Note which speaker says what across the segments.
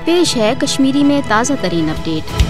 Speaker 1: पेश है कश्मीरी में ताज़ा तरीन अपडेट।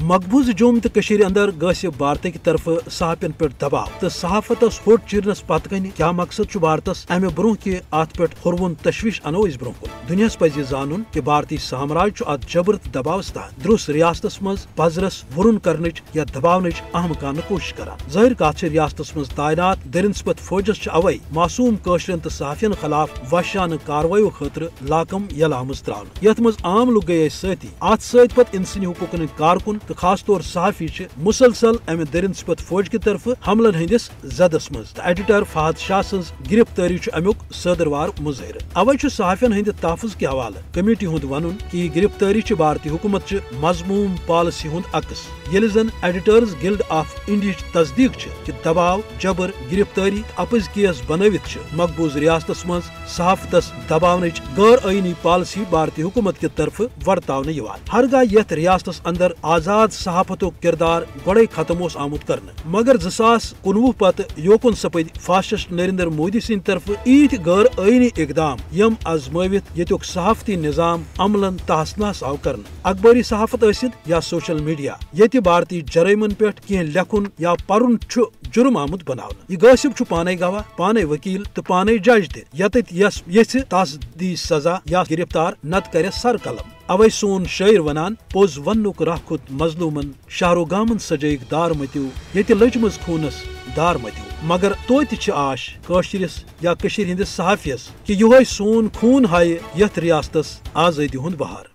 Speaker 2: मकबूज जोम तो अंदर गस भारत की तरफ सहाफियन पे दबाव तो सहाफतस होट चीरनस पत कन क्या मकसद भारतस अमे ब्रोह कि अत पे हुरवन तशवीश अनो इस ब्रोह दुनियास पज जानन कि भारतीय साम्राज्य अत जबर दबाव तहत द्रुस रियासतस मज पजरस वरुन कर या दबाव अहम कान कोशिश कर जाहिर कत रियासतस मज तैनात दरिनस्पत फौजस अवै मासूम कशरन तो सहाफियन खिलाफ वहशान कार्रवाई खतर लाकम यलामज त्रावन यथ मज आम लुक गए सती अत सत इंसानी हुकूकन कारकुन तो खास तौर सहाफी मुसलसल अमे दरिनस्पत फौज की तरफ हमलन हंदिस जदस मज एडिटर फहद शाह सज गिरफ्तारी अमुक सदरवार मुजहर अवै सहाफियन हंद तहफ़ुज़ के हवाले कमेटी हुंद वन कि गिरफ्तारी भारतीय हुकूमत मजमूम पॉलिसी हुंद अक्स येल जन एडिटर्स गिल्ड ऑफ इंडिया तस्दीक कि दबाव जबर गिरफ्तारी अपज केस बनवित मकबूज रियासतस मज सहाफतस दबाव गैर आईनी पॉलिसी भारतीय हुकूमत की तरफ वर्तावन हरगा यथ रियासतस अंदर आजाद सहाफतुक किरदार गड़े खत्म आमुत कर मगर 2019 पत योकुन सपद फासिस्ट नरेंद्र मोदी सिंह तरफ ईत गैर आईनी इकदाम यम आजमावित येतुक सहाफती निजाम अमलन तहस नहस आव कर अखबारी सहाफत या सोशल मीडिया ये भारतीय जराइमन पे कह लेखुन या पर्न जुर्म आमुत बनावन यह गसिब पाने गवाह पाने वकील तो पाने जज तस तस दी सजा या गिरफ्तार नत कर सर कलम अवै सोन शायर वनान पोज वनुक राह खुद मजलूमन शाहरो गामन सजैक दार मत्यो ये लजमज खूनस दार मत्यो मगर तोत आश कशरिस या कशीर हिंदिस सहाफियस कि यह सोन खून हाय यथ रियासतस आजादी हुंद बहार।